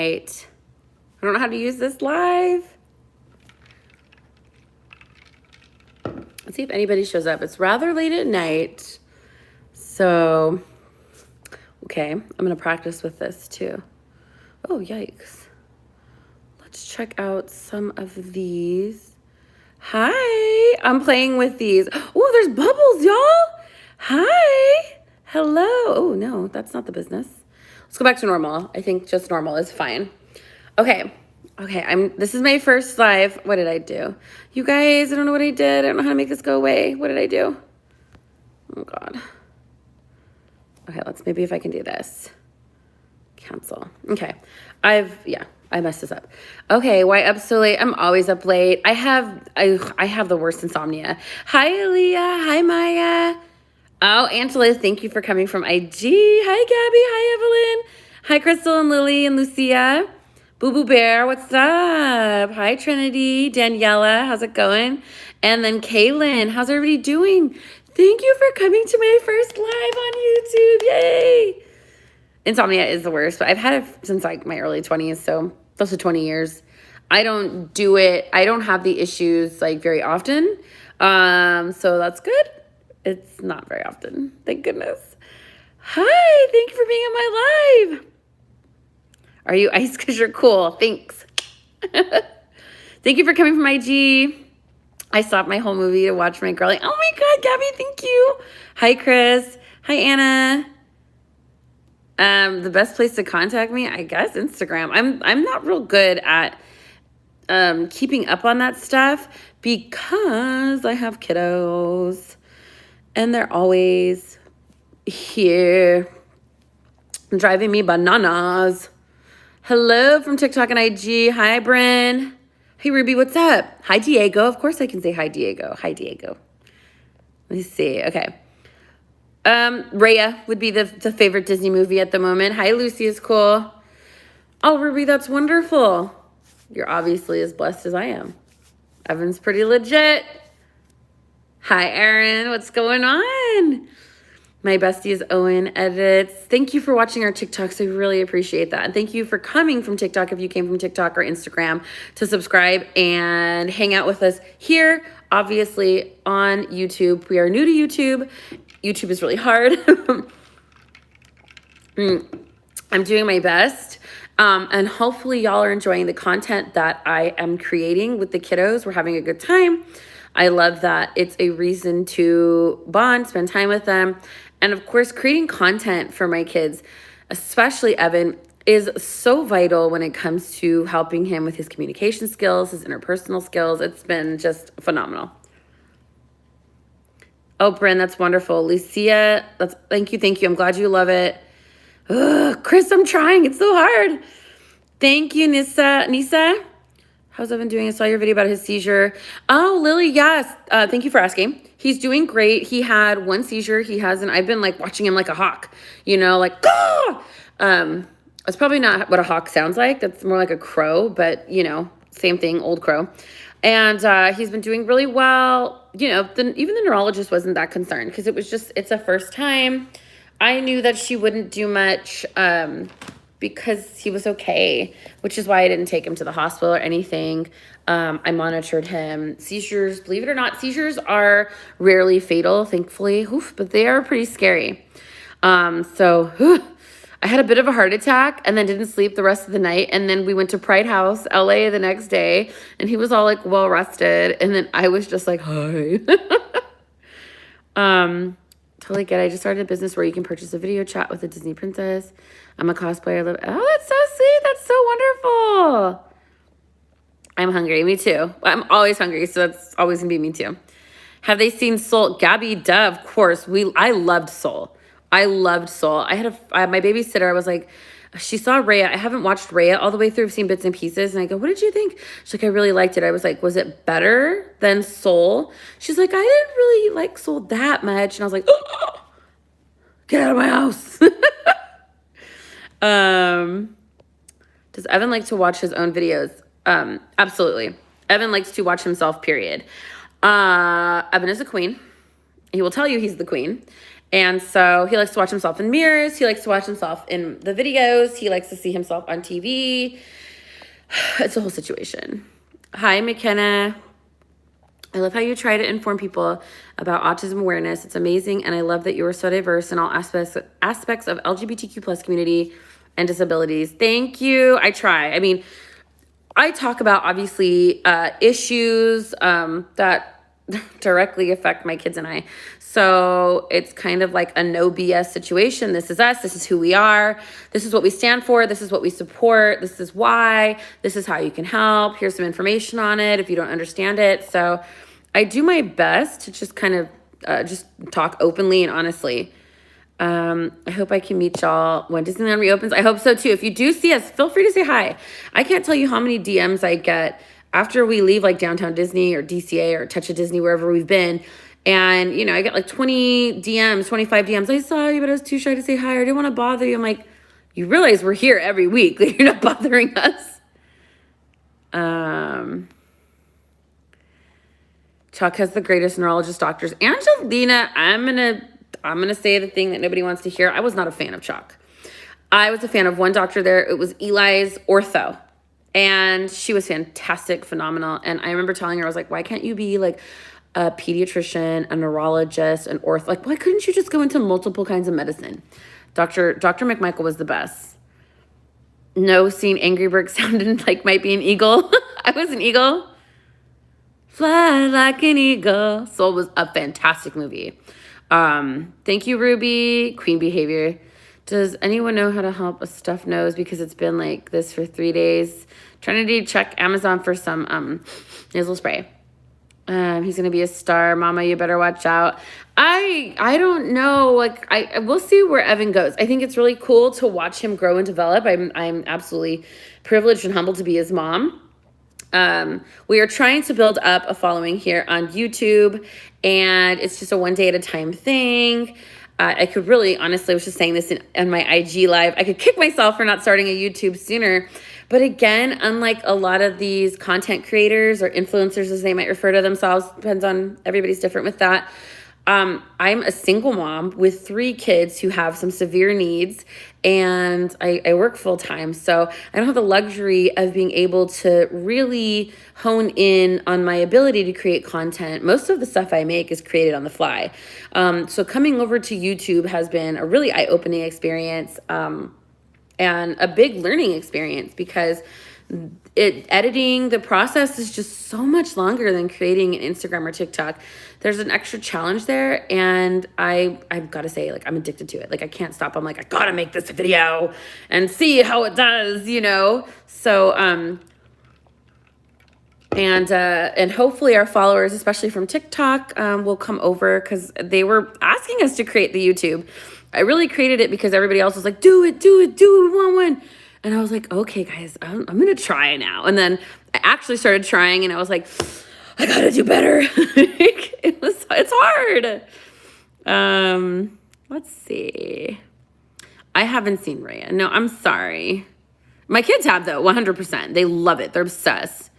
night. I don't know how to use this live. Let's see if anybody shows up. It's rather late at night. So, okay, I'm going to practice with this too. Oh, yikes. Let's check out some of these. Hi, I'm playing with these. Oh, there's bubbles, y'all. Hi. Hello. Oh, no, that's not the business. Let's go back to normal. I think just normal is fine. Okay. This is my first live. What did I do? You guys, I don't know what I did. I don't know how to make this go away. What did I do? Oh God. Okay, maybe if I can do this. Cancel. Okay. I messed this up. Okay, why up so late? I'm always up late. I have the worst insomnia. Hi, Aaliyah. Hi, Maya. Oh, Angela, thank you for coming from IG. Hi, Gabby. Hi, Evelyn. Hi, Crystal and Lily and Lucia. Boo Boo Bear, what's up? Hi, Trinity. Daniela, how's it going? And then Kaylin, how's everybody doing? Thank you for coming to my first live on YouTube. Yay! Insomnia is the worst, but I've had it since like my early 20s, so close to 20 years. I don't do it. I don't have the issues like very often. So that's good. It's not very often. Thank goodness. Hi, thank you for being on my live. Are you ice because you're cool? Thanks. Thank you for coming from IG. I stopped my whole movie to watch my girlie. Oh my God, Gabby, thank you. Hi, Chris. Hi, Anna. The best place to contact me, I guess, Instagram. I'm not real good at keeping up on that stuff because I have kiddos and they're always here driving me bananas. Hello from TikTok and IG. Hi, Bryn. Hey, Ruby, what's up? Hi, Diego. Of course I can say hi, Diego. Hi, Diego. Let me see. Okay. Raya would be the favorite Disney movie at the moment. Hi, Lucy is cool. Oh, Ruby, that's wonderful. You're obviously as blessed as I am. Evan's pretty legit. Hi, Erin. What's going on? My bestie is Owen Edits. Thank you for watching our TikToks. I really appreciate that. And thank you for coming from TikTok if you came from TikTok or Instagram to subscribe and hang out with us here, obviously on YouTube. We are new to YouTube. YouTube is really hard. I'm doing my best. And hopefully y'all are enjoying the content that I am creating with the kiddos. We're having a good time. I love that it's a reason to bond, spend time with them. And of course, creating content for my kids, especially Evan, is so vital when it comes to helping him with his communication skills, his interpersonal skills. It's been just phenomenal. Oh, Bryn, that's wonderful. Lucia, thank you. I'm glad you love it. Ugh, Chris, I'm trying. It's so hard. Thank you, Nisa. How's Evan doing? I saw your video about his seizure. Oh, Lily, yes. Thank you for asking. He's doing great. He had one seizure. I've been like watching him like a hawk, like, ah! It's probably not what a hawk sounds like. That's more like a crow, but same thing, old crow. And he's been doing really well. Even the neurologist wasn't that concerned because it's a first time. I knew that she wouldn't do much, because he was okay, which is why I didn't take him to the hospital or anything. I monitored him. Seizures, believe it or not, seizures are rarely fatal, thankfully, but they are pretty scary. So I had a bit of a heart attack and then didn't sleep the rest of the night. And then we went to Pride House, LA the next day, and he was all like well rested. And then I was just like, hi. Totally get it. I just started a business where you can purchase a video chat with a Disney princess. I'm a cosplayer. Oh, that's so sweet. That's so wonderful. I'm hungry. Me too. I'm always hungry, so that's always going to be me too. Have they seen Soul? Gabby, duh, of course. I loved Soul. I had my babysitter. I was like, she saw Raya. I haven't watched Raya all the way through. I've seen bits and pieces. And I go, what did you think? She's like, I really liked it. I was like, was it better than Soul? She's like, I didn't really like Soul that much. And I was like, oh, get out of my house. Does Evan like to watch his own videos? Absolutely. Evan likes to watch himself, period. Evan is a queen. He will tell you he's the queen. And so he likes to watch himself in mirrors. He likes to watch himself in the videos. He likes to see himself on TV. It's a whole situation. Hi, McKenna. I love how you try to inform people about autism awareness. It's amazing, and I love that you are so diverse in all aspects of LGBTQ plus community and disabilities. Thank you. I try. I mean, I talk about, obviously, issues that directly affect my kids and I. So it's kind of like a no BS situation. This is us. This is who we are. This is what we stand for. This is what we support. This is why. This is how you can help. Here's some information on it if you don't understand it. So I do my best to just kind of just talk openly and honestly. I hope I can meet y'all when Disneyland reopens. I hope so too. If you do see us, feel free to say hi. I can't tell you how many DMs I get after we leave like Downtown Disney or DCA or Touch of Disney, wherever we've been. And, you know, I get like 20 DMs, 25 DMs. I saw you, but I was too shy to say hi. I didn't want to bother you. I'm like, you realize we're here every week. Like, you're not bothering us. Chuck has the greatest neurologist doctors. Angelina, I'm gonna say the thing that nobody wants to hear. I was not a fan of Chuck. I was a fan of one doctor there. It was Eli's ortho. And she was fantastic, phenomenal. And I remember telling her, I was like, why can't you be like a pediatrician, a neurologist, an ortho? Like, why couldn't you just go into multiple kinds of medicine? Dr. McMichael was the best. No, seeing Angry Bird sounded like might be an eagle. I was an eagle. Fly like an eagle. Soul was a fantastic movie. Thank you, Ruby. Queen behavior. Does anyone know how to help a stuffed nose? Because it's been like this for 3 days. Trinity, check Amazon for some nasal spray. He's gonna be a star. Mama, you better watch out. I don't know. Like, we'll see where Evan goes. I think it's really cool to watch him grow and develop. I'm absolutely privileged and humbled to be his mom. We are trying to build up a following here on YouTube, and it's just a one day at a time thing. I could really, honestly, I was just saying this in my IG live, I could kick myself for not starting a YouTube sooner. But again, unlike a lot of these content creators or influencers, as they might refer to themselves, depends on, everybody's different with that. I'm a single mom with 3 kids who have some severe needs, and I work full time. So I don't have the luxury of being able to really hone in on my ability to create content. Most of the stuff I make is created on the fly. So coming over to YouTube has been a really eye-opening experience, and a big learning experience, because editing, the process is just so much longer than creating an Instagram or TikTok. There's an extra challenge there, and I've got to say, like, I'm addicted to it. Like, I can't stop. I'm like, I gotta make this video and see how it does, you know? So, and hopefully our followers, especially from TikTok, will come over, because they were asking us to create the YouTube. I really created it because everybody else was like, do it, we want one. And I was like, okay, guys, I'm going to try now. And then I actually started trying, and I was like, I got to do better. It's hard. Let's see. I haven't seen Raya. No, I'm sorry. My kids have, though, 100%. They love it. They're obsessed.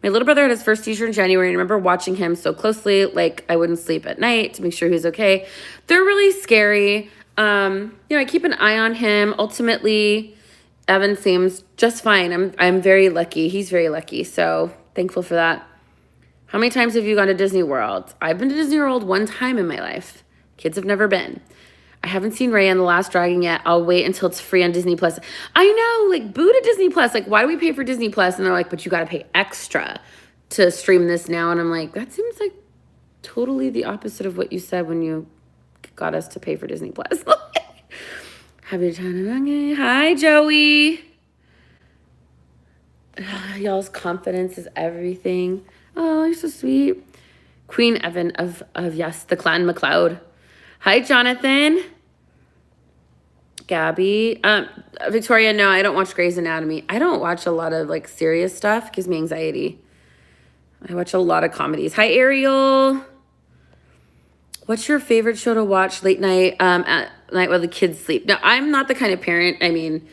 My little brother had his first seizure in January, and I remember watching him so closely, like I wouldn't sleep at night to make sure he was okay. They're really scary. I keep an eye on him. Ultimately, Evan seems just fine. I'm very lucky. He's very lucky. So thankful for that. How many times have you gone to Disney World? I've been to Disney World 1 time in my life. Kids have never been. I haven't seen Raya and the Last Dragon yet. I'll wait until it's free on Disney Plus. I know, like, boo to Disney Plus. Like, why do we pay for Disney Plus? And they're like, but you got to pay extra to stream this now. And I'm like, that seems like totally the opposite of what you said when you got us to pay for Disney Plus. Happy to Hi, Joey. Y'all's confidence is everything. Oh, you're so sweet. Queen Evan of yes, the Clan MacLeod. Hi, Jonathan. Gabby. Victoria, no, I don't watch Grey's Anatomy. I don't watch a lot of, like, serious stuff. It gives me anxiety. I watch a lot of comedies. Hi, Ariel. What's your favorite show to watch late night at night while the kids sleep? Now, I'm not the kind of parent, I mean,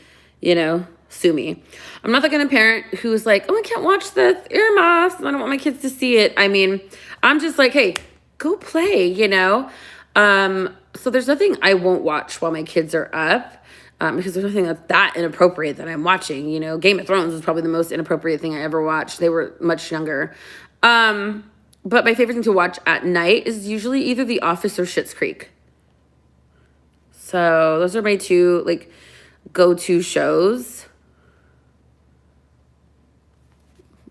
sue me. I'm not the kind of parent who's like, oh, I can't watch the earmuffs. I don't want my kids to see it. I mean, I'm just like, hey, go play, you know? So there's nothing I won't watch while my kids are up. Because there's nothing that's that inappropriate that I'm watching. You know, Game of Thrones was probably the most inappropriate thing I ever watched. They were much younger. But my favorite thing to watch at night is usually either The Office or Schitt's Creek. So those are my two like go-to shows.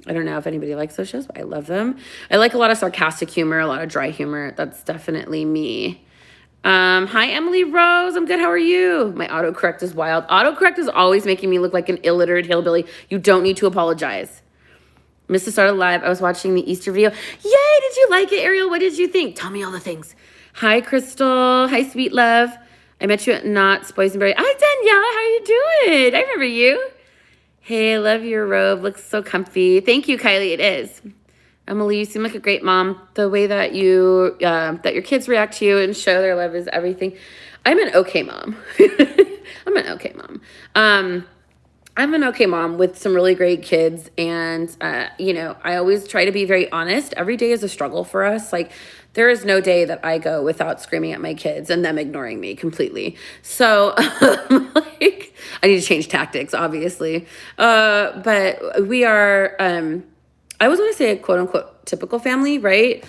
I don't know if anybody likes those shows, but I love them. I like a lot of sarcastic humor, a lot of dry humor. That's definitely me. Hi, Emily Rose. I'm good. How are you? My autocorrect is wild. Autocorrect is always making me look like an illiterate hillbilly. You don't need to apologize. Missed the start of live. I was watching the Easter video. Yay! Did you like it, Ariel? What did you think? Tell me all the things. Hi, Crystal. Hi, sweet love. I met you at Knott's Boysenberry. Hi, Daniela. How are you doing? I remember you. Hey, I love your robe. Looks so comfy. Thank you, Kylie. It is. Emily, you seem like a great mom. The way that you, that your kids react to you and show their love is everything. I'm an okay mom. I'm an okay mom. I'm an okay mom with some really great kids. And, you know, I always try to be very honest. Every day is a struggle for us. Like, there is no day that I go without screaming at my kids and them ignoring me completely. So, like, I need to change tactics, obviously. But we are, I always want to say a quote unquote typical family, right?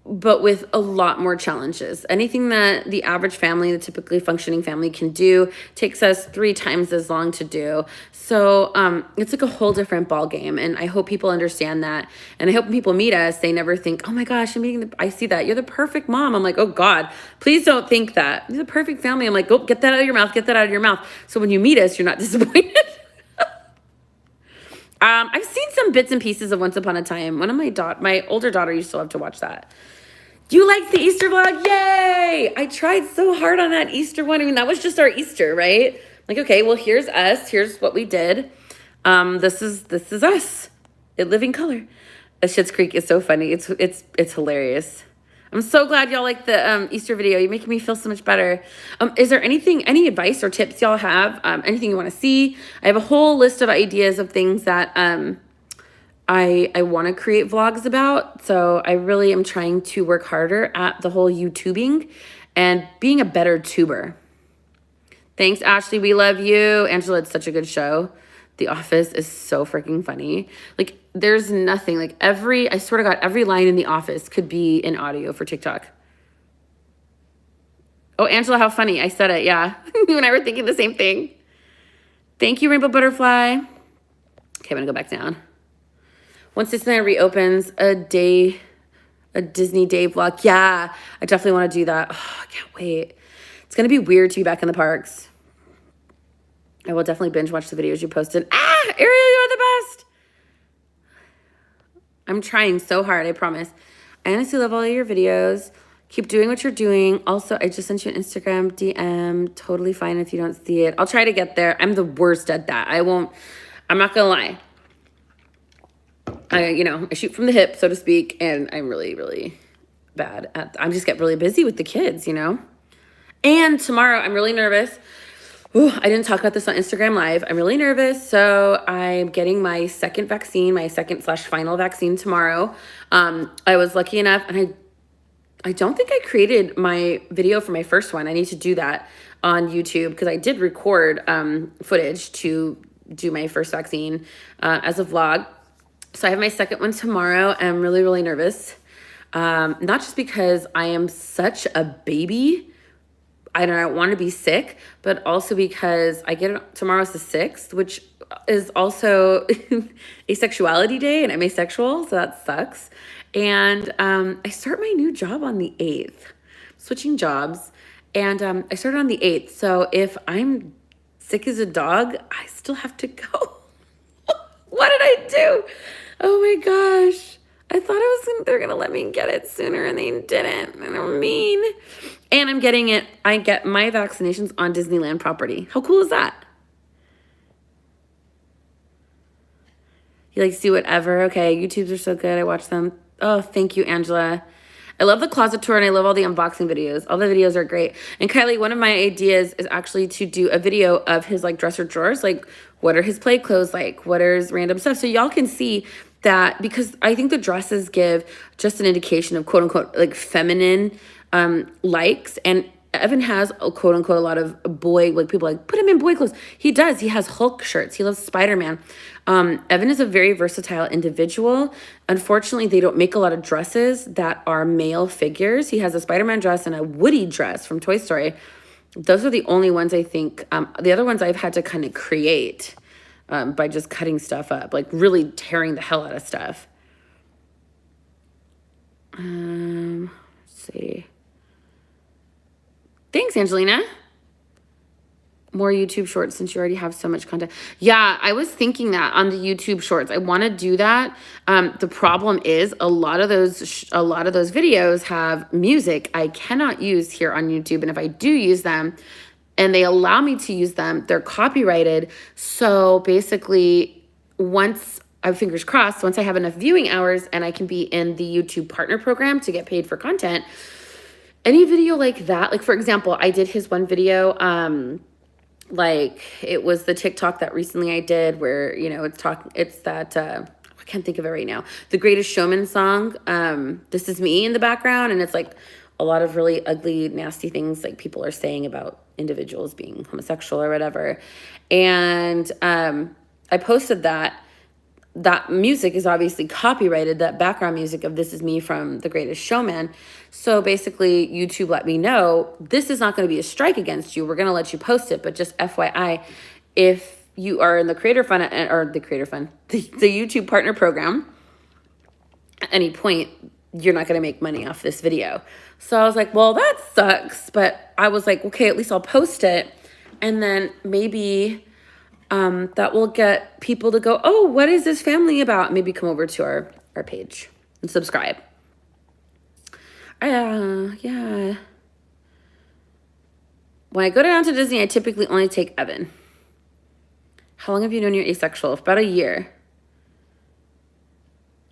But with a lot more challenges. Anything that the average family, the typically functioning family can do takes us 3 times as long to do. So it's like a whole different ball game. And I hope people understand that. And I hope when people meet us, they never think, oh my gosh, I see that. You're the perfect mom. I'm like, oh God, please don't think that. You're the perfect family. I'm like, go get that out of your mouth. Get that out of your mouth. So when you meet us, you're not disappointed. I've seen some bits and pieces of Once Upon a Time. One of my older daughter used to love to watch that. You liked the Easter vlog? Yay! I tried so hard on that Easter one. I mean, that was just our Easter, right? Like, okay, well, here's us. Here's what we did. This is us. In living color. Schitt's Creek is so funny. It's hilarious. I'm so glad y'all like the Easter video. You're making me feel so much better. Is there any advice or tips y'all have? Anything you want to see? I have a whole list of ideas of things that I want to create vlogs about. So I really am trying to work harder at the whole YouTubing and being a better tuber. Thanks, Ashley. We love you. Angela, it's such a good show. The Office is so freaking funny. Like, there's nothing. Like, I swear to God, every line in The Office could be in audio for TikTok. Oh, Angela, how funny. I said it, yeah. You and I were thinking the same thing. Thank you, Rainbow Butterfly. Okay, I'm going to go back down. Once Disneyland reopens, a Disney day vlog. Yeah, I definitely want to do that. Oh, I can't wait. It's going to be weird to be back in the parks. I will definitely binge watch the videos you posted. Ariel, you're the best. I'm trying so hard, I promise. I honestly love all of your videos. Keep doing what you're doing. Also, I just sent you an Instagram DM. Totally fine if you don't see it. I'll try to get there. I'm the worst at that. I'm not going to lie. I shoot from the hip, so to speak, and I'm really, really bad at, I just get really busy with the kids, you know? And tomorrow, I'm really nervous. Ooh, I didn't talk about this on Instagram Live. I'm really nervous. So I'm getting my second vaccine, my second/final vaccine tomorrow. I was lucky enough, and I don't think I created my video for my first one. I need to do that on YouTube because I did record footage to do my first vaccine as a vlog. So I have my second one tomorrow. I'm really, really nervous. Not just because I am such a baby. I don't want to be sick, but also because I get it tomorrow's the 6th, which is also asexuality day, and I'm asexual, so that sucks. And I start my new job on the 8th, switching jobs, and I started on the 8th. So if I'm sick as a dog, I still have to go. What did I do? Oh my gosh. I thought they're going to let me get it sooner, and they didn't. And they're mean. And I get my vaccinations on Disneyland property. How cool is that? You see whatever. Okay, YouTubes are so good. I watch them. Oh, thank you, Angela. I love the closet tour, and I love all the unboxing videos. All the videos are great. And Kylie, one of my ideas is actually to do a video of his dresser drawers. What are his play clothes like? What are his random stuff? So y'all can see that, because I think the dresses give just an indication of quote unquote like feminine likes, and Evan has a quote unquote a lot of boy, like people like put him in boy clothes. He does. He has Hulk shirts. He loves Spider-Man. Evan is a very versatile individual. Unfortunately, they don't make a lot of dresses that are male figures. He has a Spider-Man dress and a Woody dress from Toy Story. Those are the only ones I think. The other ones I've had to kind of create by just cutting stuff up, like really tearing the hell out of stuff. Let's see. Thanks, Angelina. More YouTube shorts since you already have so much content. Yeah, I was thinking that on the YouTube shorts. I want to do that. The problem is a lot of those videos have music I cannot use here on YouTube, and if I do use them and they allow me to use them, they're copyrighted. So basically, once fingers crossed, once I have enough viewing hours and I can be in the YouTube partner program to get paid for content, any video like that, like for example, I did his one video, like it was the TikTok that recently I did where, you know, it's that, I can't think of it right now, The Greatest Showman song, This Is Me in the background, and it's like a lot of really ugly, nasty things like people are saying about individuals being homosexual or whatever. And I posted that. That music is obviously copyrighted, that background music of This Is Me from The Greatest Showman. So basically, YouTube let me know, this is not going to be a strike against you. We're going to let you post it. But just FYI, if you are in the Creator Fund, or the YouTube Partner Program, at any point, you're not going to make money off this video. So I was like, well, that sucks. But I was like, okay, at least I'll post it. And then maybe that will get people to go, oh, what is this family about? Maybe come over to our page and subscribe. Yeah. When I go down to Disney, I typically only take Evan. How long have you known you're asexual? About a year.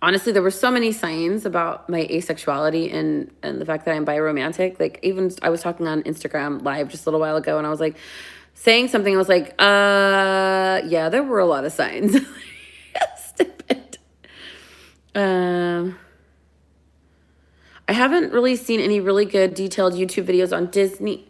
Honestly, there were so many signs about my asexuality and the fact that I'm biromantic. Like even I was talking on Instagram live just a little while ago, and I was like, saying something, I was like, yeah, there were a lot of signs. Stupid. I haven't really seen any really good detailed YouTube videos on Disney.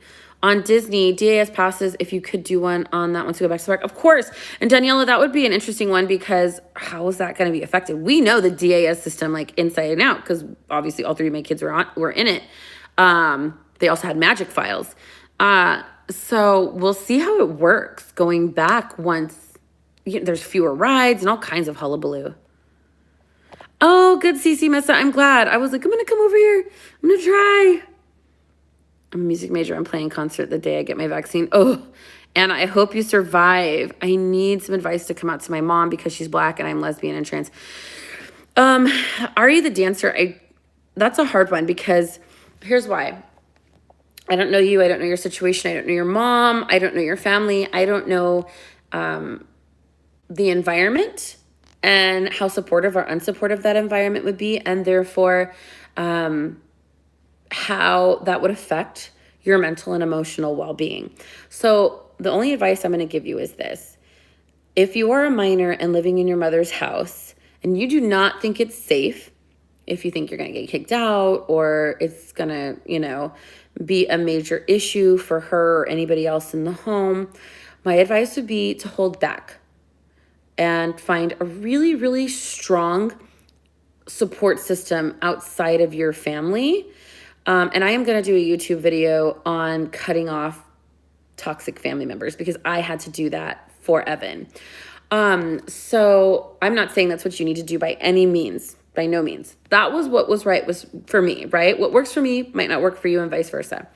DAS passes, if you could do one on that one to go back to work. Of course. And Daniela, that would be an interesting one, because how is that going to be affected? We know the DAS system like inside and out, because obviously all three of my kids were in it. They also had magic files. So we'll see how it works going back once there's fewer rides and all kinds of hullabaloo. Oh, good, Cece Messa. I'm glad. I was like, I'm going to come over here. I'm going to try. I'm a music major. I'm playing concert the day I get my vaccine. Oh, and I hope you survive. I need some advice to come out to my mom because she's Black and I'm lesbian and trans. Ari the dancer, that's a hard one, because here's why. I don't know you. I don't know your situation. I don't know your mom. I don't know your family. I don't know the environment and how supportive or unsupportive that environment would be, and therefore how that would affect your mental and emotional well-being. So the only advice I'm going to give you is this. If you are a minor and living in your mother's house and you do not think it's safe, if you think you're going to get kicked out or it's going to, be a major issue for her or anybody else in the home, my advice would be to hold back and find a really, really strong support system outside of your family. And I am going to do a YouTube video on cutting off toxic family members, because I had to do that for Evan. So I'm not saying that's what you need to do by any means. By no means. That was what was right was for me, right? What works for me might not work for you and vice versa.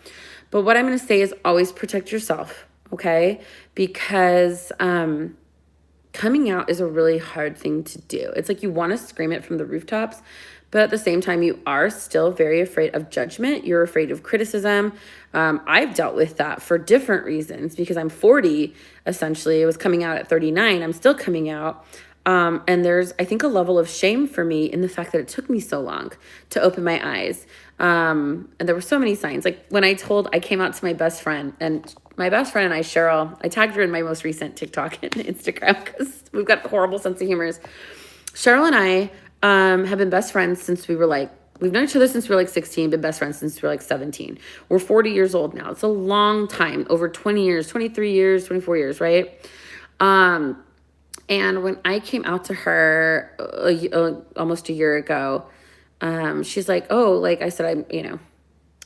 But what I'm going to say is always protect yourself, okay? Because coming out is a really hard thing to do. It's like you want to scream it from the rooftops, but at the same time, you are still very afraid of judgment. You're afraid of criticism. I've dealt with that for different reasons, because I'm 40, essentially. I was coming out at 39. I'm still coming out. And there's, I think, a level of shame for me in the fact that it took me so long to open my eyes. And there were so many signs. Like when I came out to my best friend, and my best friend and I, Cheryl, I tagged her in my most recent TikTok and Instagram because we've got horrible sense of humors. Cheryl and I have been best friends since we were like, we've known each other since we were like 16, been best friends since we were like 17. We're 40 years old now. It's a long time, over 20 years, 23 years, 24 years, right? And when I came out to her almost a year ago, she's like, oh, like I said,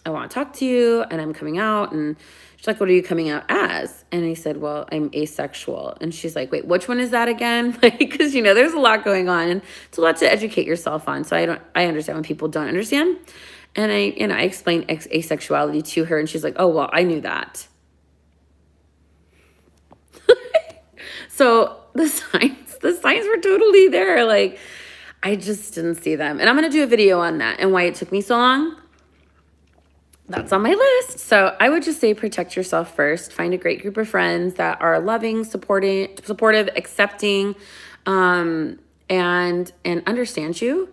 I want to talk to you and I'm coming out. And she's like, what are you coming out as? And I said, well, I'm asexual. And she's like, wait, which one is that again? Like, because, there's a lot going on and it's a lot to educate yourself on. So I understand when people don't understand. And I explained asexuality to her and she's like, oh, well, I knew that. So the signs were totally there. Like, I just didn't see them. And I'm going to do a video on that and why it took me so long. That's on my list. So I would just say protect yourself first. Find a great group of friends that are loving, supportive, accepting, and understand you,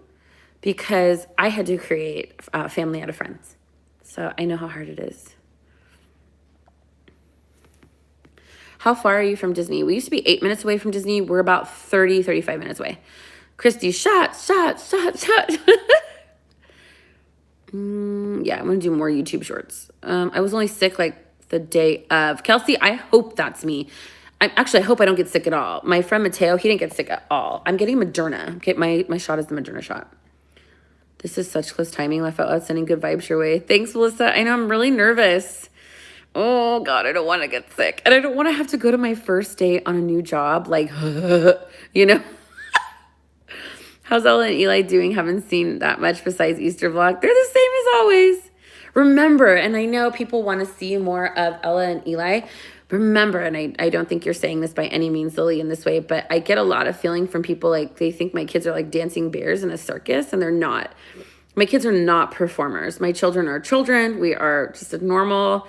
because I had to create a family out of friends. So I know how hard it is. How far are you from Disney? We used to be 8 minutes away from Disney. We're about 35 minutes away. Christy, shot. Yeah, I'm going to do more YouTube shorts. I was only sick like the day of. Kelsey, I hope that's me. I hope I don't get sick at all. My friend Mateo, he didn't get sick at all. I'm getting Moderna. Okay, my shot is the Moderna shot. This is such close timing. Left out loud, sending good vibes your way. Thanks, Melissa. I know I'm really nervous. Oh, God, I don't want to get sick. And I don't want to have to go to my first day on a new job. Like, How's Ella and Eli doing? Haven't seen that much besides Easter vlog. They're the same as always. Remember, and I know people want to see more of Ella and Eli. Remember, and I don't think you're saying this by any means, Lily, in this way, but I get a lot of feeling from people like they think my kids are like dancing bears in a circus, and they're not. My kids are not performers. My children are children. We are just a normal,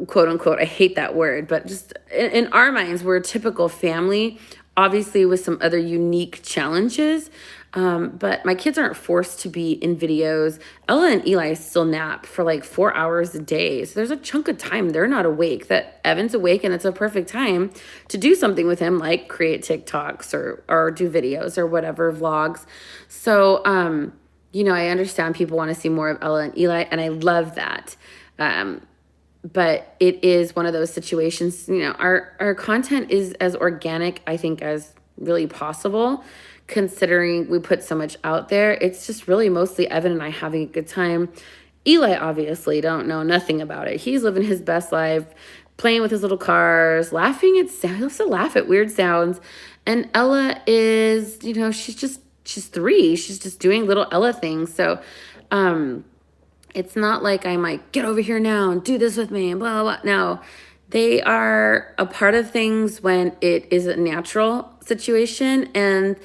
quote unquote, I hate that word, but just in our minds, we're a typical family, obviously with some other unique challenges. But my kids aren't forced to be in videos. Ella and Eli still nap for like 4 hours a day. So there's a chunk of time they're not awake that Evan's awake, and it's a perfect time to do something with him, like create TikToks or do videos or whatever, vlogs. So, I understand people want to see more of Ella and Eli, and I love that. But it is one of those situations, our content is as organic, I think, as really possible, considering we put so much out there. It's just really mostly Evan and I having a good time. Eli obviously don't know nothing about it. He's living his best life, playing with his little cars, laughing at sounds. He loves to laugh at weird sounds. And Ella is, she's 3. She's just doing little Ella things. So, it's not like I'm like, get over here now and do this with me and blah, blah, blah. No, they are a part of things when it is a natural situation, and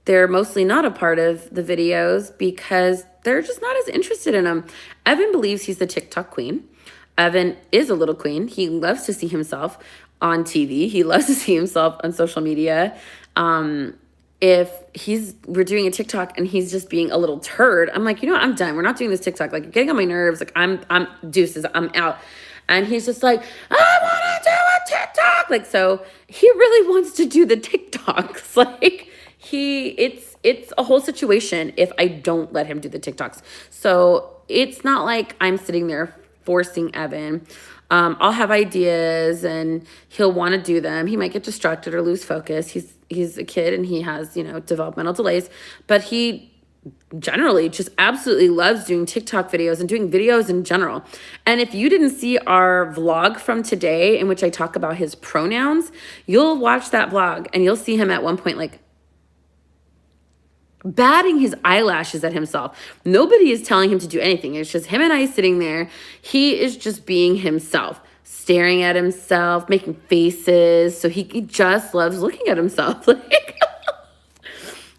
they're mostly not a part of the videos because they're just not as interested in them. Evan believes he's the TikTok queen. Evan is a little queen. He loves to see himself on TV. He loves to see himself on social media. If we're doing a TikTok and he's just being a little turd, I'm like, I'm done. We're not doing this TikTok. Like, you're getting on my nerves. Like, I'm deuces. I'm out. And he's just like, I want to do a TikTok. Like, so he really wants to do the TikToks. Like, it's a whole situation if I don't let him do the TikToks. So it's not like I'm sitting there forcing Evan. I'll have ideas and he'll want to do them. He might get distracted or lose focus. He's a kid and he has, developmental delays, but he generally just absolutely loves doing TikTok videos and doing videos in general. And if you didn't see our vlog from today in which I talk about his pronouns, you'll watch that vlog and you'll see him at one point like batting his eyelashes at himself. Nobody is telling him to do anything. It's just him and I sitting there. He is just being himself, staring at himself, making faces. So he just loves looking at himself.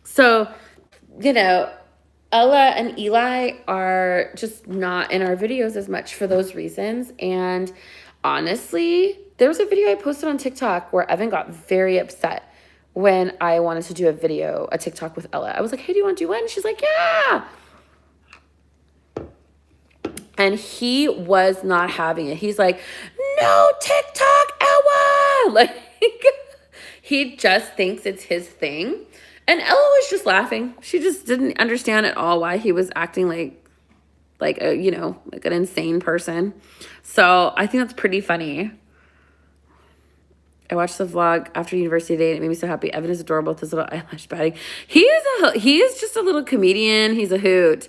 So, Ella and Eli are just not in our videos as much for those reasons. And honestly, there was a video I posted on TikTok where Evan got very upset when I wanted to do a TikTok with Ella. I was like, hey, do you want to do one? And she's like, yeah. And he was not having it. He's like, no TikTok, Ella. Like, he just thinks it's his thing. And Ella was just laughing. She just didn't understand at all why he was acting like a, you know, like an insane person. So I think that's pretty funny. I watched the vlog after university day and it made me so happy. Evan is adorable with his little eyelash padding. He is just a little comedian. He's a hoot.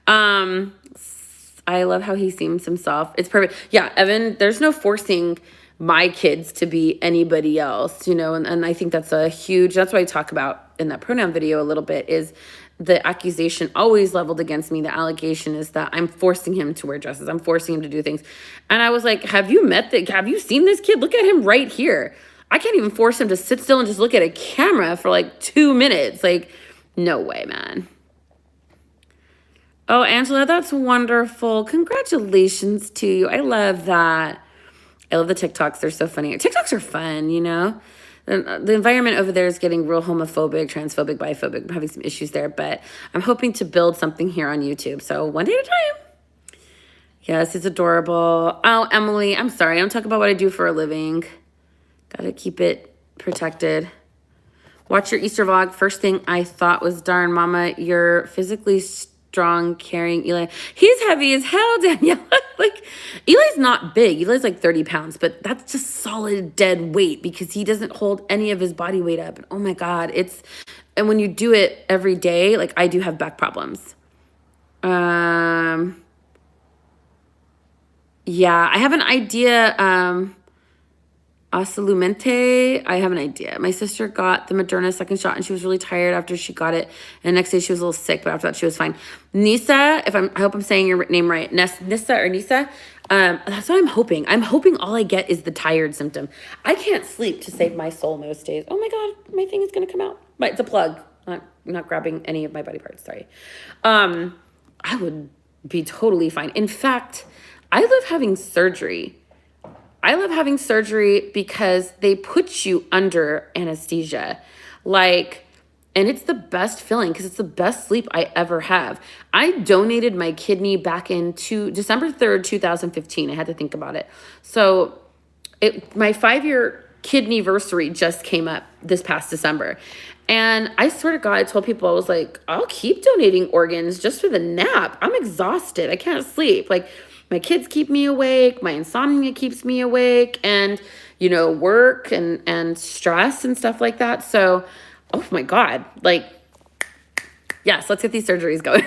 I love how he seems himself. It's perfect. Yeah, Evan, there's no forcing my kids to be anybody else, you know, and I think that's that's what I talk about in that pronoun video a little bit, is the accusation always leveled against me. The allegation is that I'm forcing him to wear dresses. I'm forcing him to do things. And I was like, have you seen this kid? Look at him right here. I can't even force him to sit still and just look at a camera for like 2 minutes. Like, no way, man. Oh, Angela, that's wonderful. Congratulations to you. I love that. I love the TikToks. They're so funny. TikToks are fun, you know? The environment over there is getting real homophobic, transphobic, biphobic. I'm having some issues there, but I'm hoping to build something here on YouTube. So one day at a time. Yes, it's adorable. Oh, Emily, I'm sorry. I don't talk about what I do for a living. Gotta keep it protected. Watch your Easter vlog. First thing I thought was, darn, Mama, you're physically strong, carrying Eli. He's heavy as hell, Danielle. Like, Eli's not big. Eli's like 30 pounds, but that's just solid dead weight because he doesn't hold any of his body weight up. And oh my God, and when you do it every day, like I do have back problems. Yeah, I have an idea. Asalumente, I have an idea. My sister got the Moderna second shot and she was really tired after she got it. And the next day she was a little sick, but after that she was fine. Nisa, I hope I'm saying your name right. Nisa or Nisa. That's what I'm hoping. I'm hoping all I get is the tired symptom. I can't sleep to save my soul most days. Oh my God, my thing is gonna come out. But it's a plug. I'm not grabbing any of my body parts, sorry. I would be totally fine. In fact, I love having surgery. Because they put you under anesthesia. And it's the best feeling because it's the best sleep I ever have. I donated my kidney back in December 3rd, 2015. I had to think about it. So my 5-year kidneyversary just came up this past December. And I swear to God, I told people, I was like, I'll keep donating organs just for the nap. I'm exhausted. I can't sleep. Like, my kids keep me awake. My insomnia keeps me awake, and, you know, work and stress and stuff like that. So, oh my God, like, yes, let's get these surgeries going.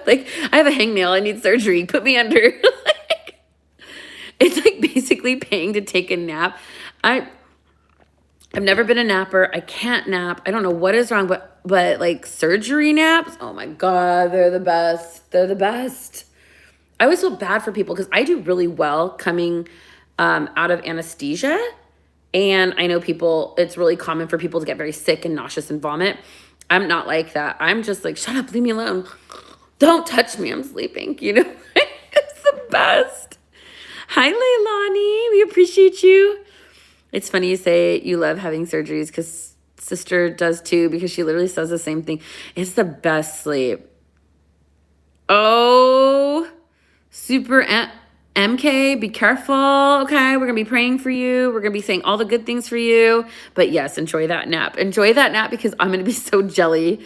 Like, I have a hangnail. I need surgery. Put me under. It's like basically paying to take a nap. I've never been a napper. I can't nap. I don't know what is wrong, but like surgery naps, oh my God, they're the best. They're the best. I always feel bad for people because I do really well coming out of anesthesia. And I know it's really common for people to get very sick and nauseous and vomit. I'm not like that. I'm just like, shut up, leave me alone. Don't touch me, I'm sleeping, you know? It's the best. Hi, Leilani, we appreciate you. It's funny you say you love having surgeries because sister does too, because she literally says the same thing. It's the best sleep. Oh, Super MK, be careful, okay? We're going to be praying for you. We're going to be saying all the good things for you. But yes, enjoy that nap. Enjoy that nap because I'm going to be so jelly.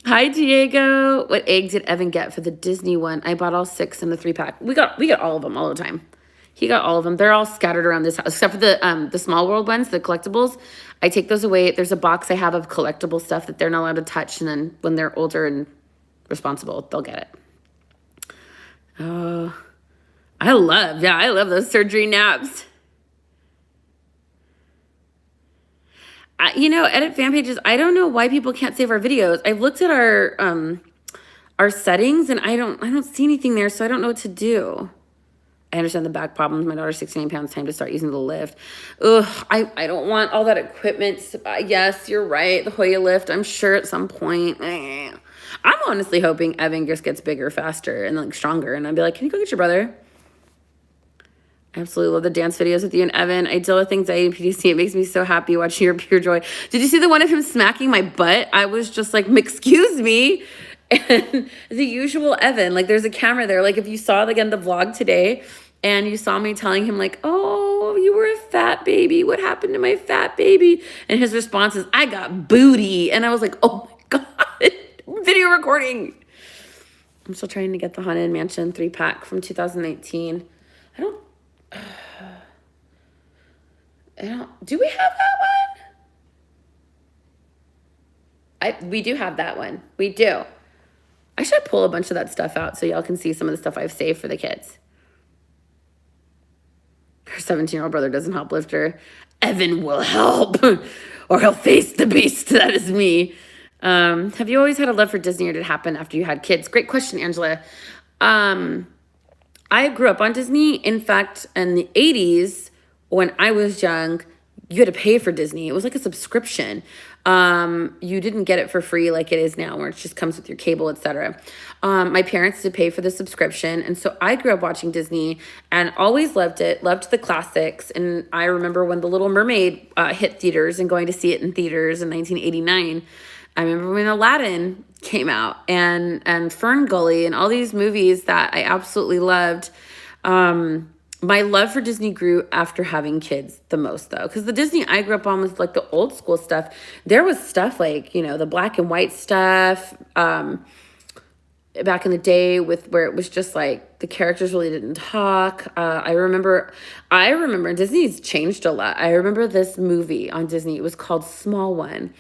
Hi, Diego. What eggs did Evan get for the Disney one? I bought all 6 in the 3-pack. We got all of them all the time. He got all of them. They're all scattered around this house, except for the Small World ones, the collectibles. I take those away. There's a box I have of collectible stuff that they're not allowed to touch. And then when they're older and responsible, they'll get it. Oh, I love those surgery naps. You know, edit fan pages. I don't know why people can't save our videos. I've looked at our settings and I don't see anything there, so I don't know what to do. I understand the back problems. My daughter's 69 pounds, time to start using the lift. Ugh, I don't want all that equipment. Yes, you're right. The Hoya lift, I'm sure at some point. I'm honestly hoping Evan just gets bigger, faster, and like stronger. And I'd be like, can you go get your brother? I absolutely love the dance videos with you and Evan. I deal with anxiety and PTSD. It makes me so happy watching your pure joy. Did you see the one of him smacking my butt? I was just like, excuse me. And the usual Evan, like there's a camera there. Like if you saw again the vlog today and you saw me telling him like, oh, you were a fat baby. What happened to my fat baby? And his response is, I got booty. And I was like, oh my God, video recording. I'm still trying to get the Haunted Mansion 3-pack from 2019. I don't, do we have that one? We do have that one. We do. I should pull a bunch of that stuff out so y'all can see some of the stuff I've saved for the kids. Her 17-year-old brother doesn't help lift her. Evan will help, or he'll face the beast. That is me. Have you always had a love for Disney, or did it happen after you had kids? Great question, Angela. I grew up on Disney. In fact, in the 80s, when I was young, you had to pay for Disney. It was like a subscription. You didn't get it for free like it is now, where it just comes with your cable, etc. My parents did pay for the subscription, and so I grew up watching Disney and always loved it, loved the classics. And I remember when The Little Mermaid hit theaters and going to see it in theaters in 1989. I remember when Aladdin came out, and Fern Gully and all these movies that I absolutely loved. My love for Disney grew after having kids the most, though, because the Disney I grew up on was like the old school stuff. There was stuff like, the black and white stuff back in the day with where it was just like the characters really didn't talk. I remember Disney's changed a lot. I remember this movie on Disney. It was called Small One.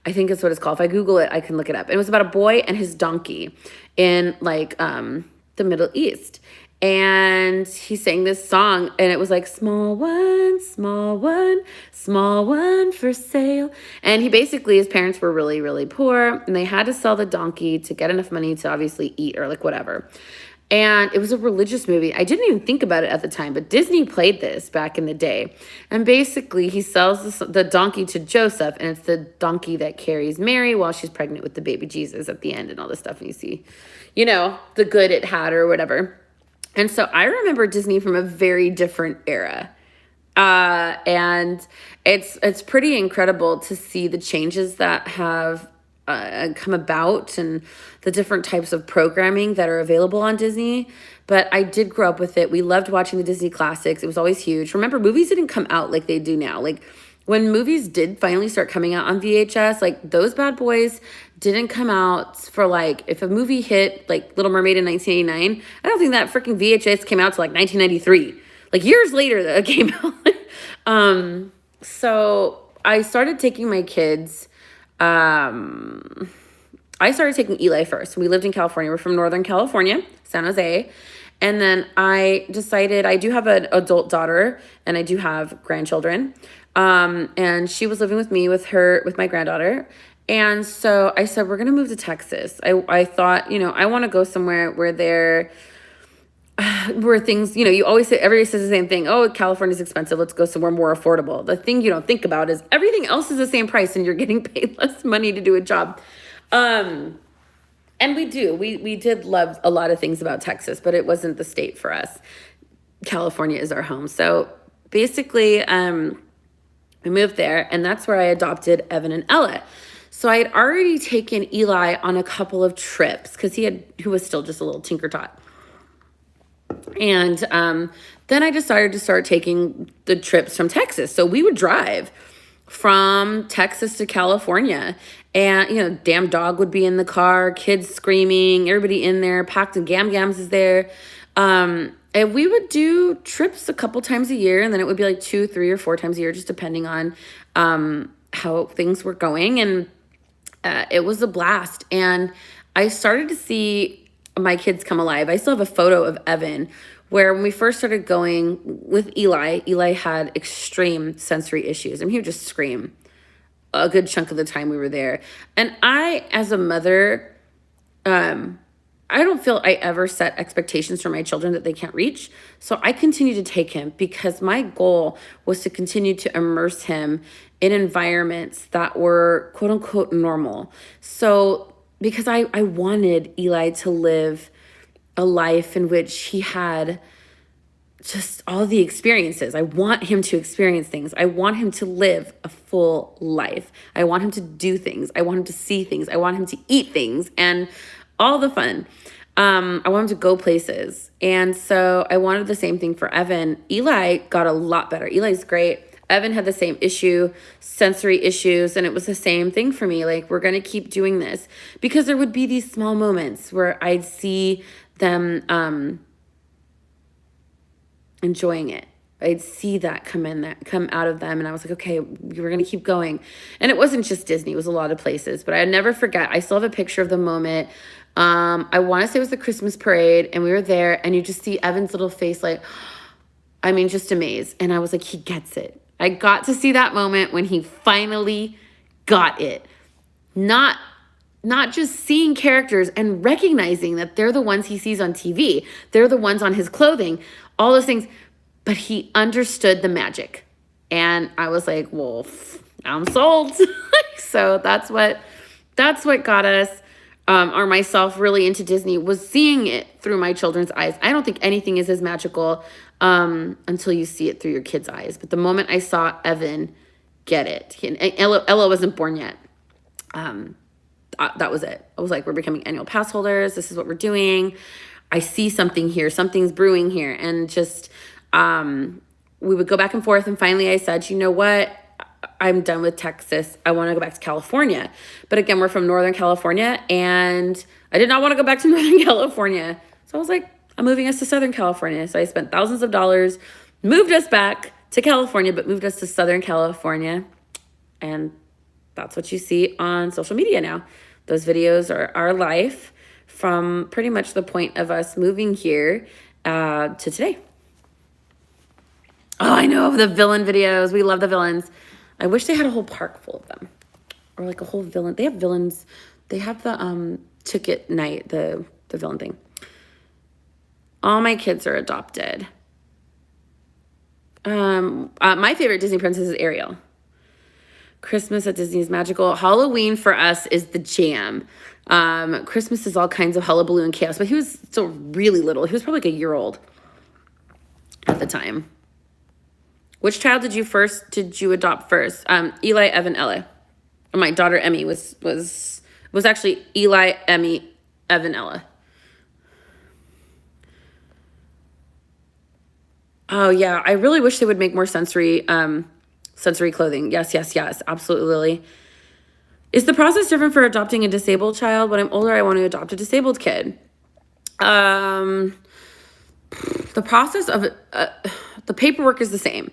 I think that's what it's called. If I Google it, I can look it up. It was about a boy and his donkey in like the Middle East. And he sang this song, and it was like, small one, small one, small one for sale. And his parents were really, really poor, and they had to sell the donkey to get enough money to obviously eat or like whatever. And it was a religious movie. I didn't even think about it at the time, but Disney played this back in the day. And basically, he sells the donkey to Joseph, and it's the donkey that carries Mary while she's pregnant with the baby Jesus at the end and all this stuff. And you see, the good it had or whatever. And so I remember Disney from a very different era. And it's pretty incredible to see the changes that have come about and the different types of programming that are available on Disney. But I did grow up with it. We loved watching the Disney classics. It was always huge. Remember, movies didn't come out like they do now. Like when movies did finally start coming out on VHS, like those bad boys didn't come out for like, if a movie hit like Little Mermaid in 1989, I don't think that freaking VHS came out to like 1993. Like years later that it came out. So I started taking my kids. I started taking Eli first. We lived in California. We're from Northern California, San Jose. And then I decided I do have an adult daughter and I do have grandchildren. And she was living with me with my granddaughter. And so I said, we're going to move to Texas. I thought, I want to go somewhere where where things, you always say, everybody says the same thing. Oh, California's expensive. Let's go somewhere more affordable. The thing you don't think about is everything else is the same price and you're getting paid less money to do a job. And we did love a lot of things about Texas, but it wasn't the state for us. California is our home. So basically, we moved there, and that's where I adopted Evan and Ella. So I had already taken Eli on a couple of trips because he was still just a little tinker tot. And then I decided to start taking the trips from Texas. So we would drive from Texas to California, and damn dog would be in the car, kids screaming, everybody in there, packed and Gam Gams is there. And we would do trips a couple times a year, and then it would be like 2, 3, or 4 times a year, just depending on how things were going. And it was a blast. And I started to see my kids come alive. I still have a photo of Evan where when we first started going with Eli had extreme sensory issues. I mean, he would just scream a good chunk of the time we were there. And I, as a mother, I don't feel I ever set expectations for my children that they can't reach. So I continue to take him because my goal was to continue to immerse him in environments that were quote unquote normal. So because I wanted Eli to live a life in which he had just all the experiences. I want him to experience things. I want him to live a full life. I want him to do things. I want him to see things. I want him to eat things and all the fun. I want him to go places. And so I wanted the same thing for Evan. Eli got a lot better. Eli's great. Evan had the same issue, sensory issues, and it was the same thing for me. Like, we're going to keep doing this, because there would be these small moments where I'd see them enjoying it. I'd see that come out of them, and I was like, okay, we're going to keep going. And it wasn't just Disney, it was a lot of places, but I'd never forget. I still have a picture of the moment. I want to say it was the Christmas parade, and we were there, and you just see Evan's little face, like, I mean, just amazed. And I was like, he gets it. I got to see that moment when he finally got it. Not just seeing characters and recognizing that they're the ones he sees on TV. They're the ones on his clothing, all those things. But he understood the magic. And I was like, well, I'm sold. So that's what got us, or myself, really into Disney, was seeing it through my children's eyes. I don't think anything is as magical until you see it through your kid's eyes. But the moment I saw Evan get it, Ella wasn't born yet. That was it. I was like, we're becoming annual pass holders. This is what we're doing. I see something here. Something's brewing here. And just, we would go back and forth. And finally I said, you know what? I'm done with Texas. I want to go back to California. But again, we're from Northern California, and I did not want to go back to Northern California. So I was like, I'm moving us to Southern California. So I spent thousands of dollars, moved us back to California, but moved us to Southern California. And that's what you see on social media now. Those videos are our life from pretty much the point of us moving here to today. Oh, I know, the villain videos. We love the villains. I wish they had a whole park full of them, or like a whole villain. They have villains. They have the ticket night, the villain thing. All my kids are adopted. My favorite Disney princess is Ariel. Christmas at Disney is magical. Halloween for us is the jam. Christmas is all kinds of hullabaloo and chaos, but he was still really little. He was probably like a year old at the time. Which child did you adopt first? Eli, Evan, Ella. My daughter Emmy was actually Eli, Emmy, Evan, Ella. Oh yeah, I really wish they would make more sensory clothing. Yes, absolutely, Lily. Is the process different for adopting a disabled child? When I'm older, I want to adopt a disabled kid. The process of the paperwork is the same.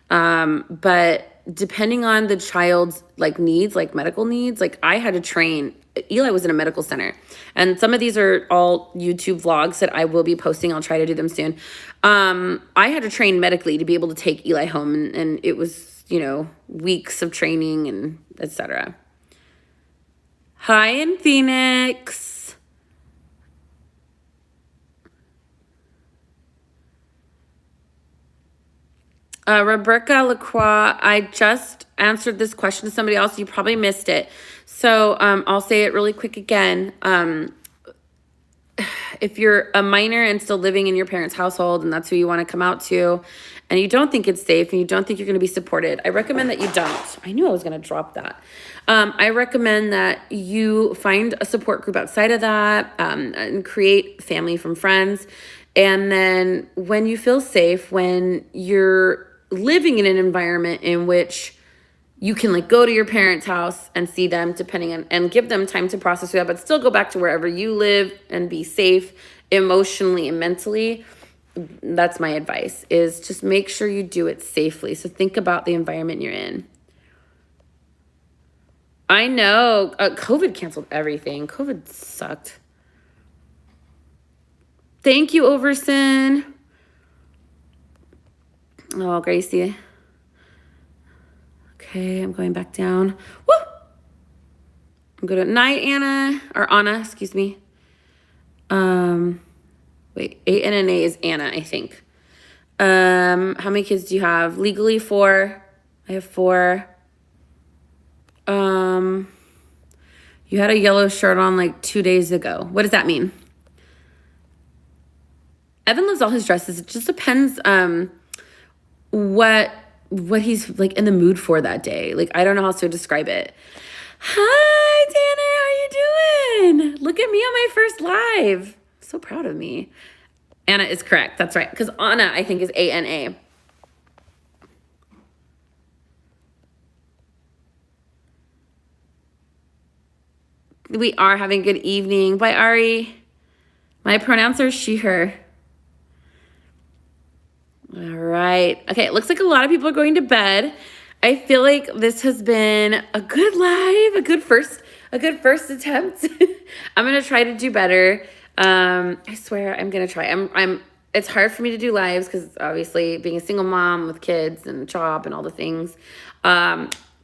But depending on the child's needs, like medical needs, I had to train. Eli was in a medical center, and some of these are all YouTube vlogs that I will be posting. I'll try to do them soon. I had to train medically to be able to take Eli home, and it was, weeks of training and etc. Hi in Phoenix. Rebecca LaCroix, I just answered this question to somebody else. You probably missed it. So I'll say it really quick again. If you're a minor and still living in your parents' household, and that's who you want to come out to, and you don't think it's safe and you don't think you're going to be supported, I recommend that you don't. I knew I was going to drop that. I recommend that you find a support group outside of that, and create family from friends. And then when you feel safe, when you're living in an environment in which you can go to your parents' house and see them, depending on, and give them time to process that, but still go back to wherever you live and be safe emotionally and mentally. That's my advice, is just make sure you do it safely. So think about the environment you're in. I know COVID canceled everything. COVID sucked. Thank you, Overson. Oh, Gracie. Okay, I'm going back down. Woo! I'm good at night, Anna. Or Anna, excuse me. Wait, A-N-N-A is Anna, I think. How many kids do you have? Legally 4. I have 4. You had a yellow shirt on 2 days ago. What does that mean? Evan loves all his dresses. It just depends what he's in the mood for that day. I don't know how else to describe it. Hi, Tanner. How you doing? Look at me on my first live. so proud of me. Anna is correct. That's right. Because Anna, I think, is A-N-A. We are having a good evening. Bye, Ari. My pronouns are she, her. All right. Okay, it looks like a lot of people are going to bed. I feel like this has been a good live, a good first attempt. I'm gonna try to do better. I swear I'm gonna try. It's hard for me to do lives because obviously being a single mom with kids and a job and all the things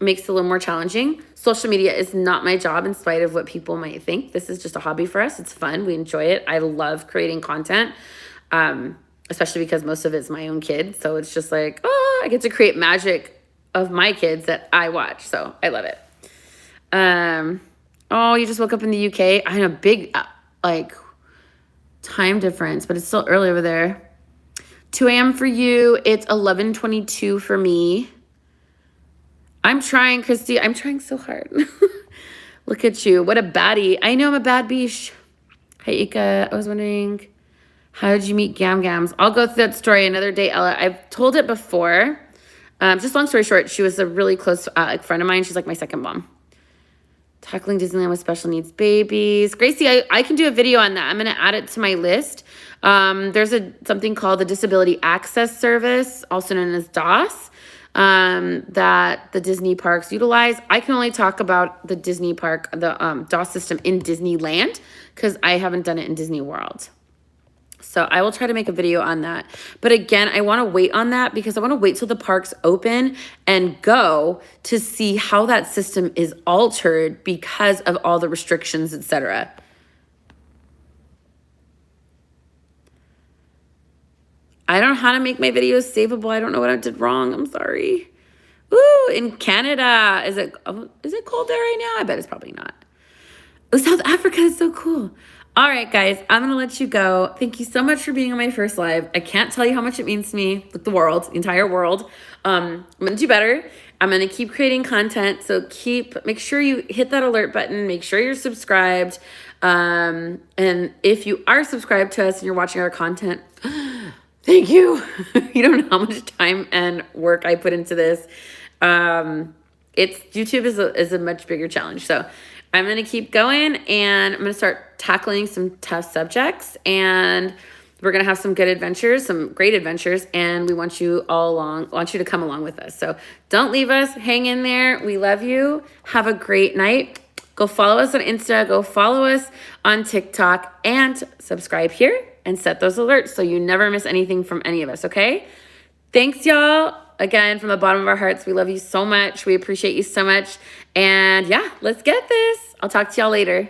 makes it a little more challenging. Social media is not my job in spite of what people might think. This is just a hobby for us. It's fun. We enjoy it. I love creating content. Especially because most of it's my own kids. So it's just like, oh, I get to create magic of my kids that I watch. So I love it. Oh, you just woke up in the UK. I had a big, time difference, but it's still early over there. 2 a.m. for you. It's 11:22 for me. I'm trying, Christy. I'm trying so hard. Look at you. What a baddie. I know I'm a bad beesh. Hi, Ika. I was wondering, how did you meet Gam Gams? I'll go through that story another day, Ella. I've told it before. Just long story short, she was a really close friend of mine. She's like my second mom. Tackling Disneyland with special needs babies. Gracie, I can do a video on that. I'm going to add it to my list. There's something called the Disability Access Service, also known as DOS, that the Disney parks utilize. I can only talk about the Disney park, the DOS system in Disneyland, because I haven't done it in Disney World. So I will try to make a video on that. But again, I want to wait on that because I want to wait till the parks open and go to see how that system is altered because of all the restrictions, etc. I don't know how to make my videos savable. I don't know what I did wrong. I'm sorry. Ooh, in Canada. Is it cold there right now? I bet it's probably not. Oh, South Africa is so cool. All right, guys, I'm going to let you go. Thank you so much for being on my first live. I can't tell you how much it means to me, like the world, the entire world. I'm going to do better. I'm going to keep creating content. So make sure you hit that alert button. Make sure you're subscribed. And if you are subscribed to us and you're watching our content, thank you. You don't know how much time and work I put into this. YouTube is a much bigger challenge. So I'm going to keep going and I'm going to start tackling some tough subjects, and we're going to have some good adventures, some great adventures, and we want you to come along with us. So don't leave us. Hang in there. We love you. Have a great night. Go follow us on Insta. Go follow us on TikTok and subscribe here and set those alerts so you never miss anything from any of us, okay? Thanks, y'all. Again, from the bottom of our hearts, we love you so much. We appreciate you so much. And yeah, let's get this. I'll talk to y'all later.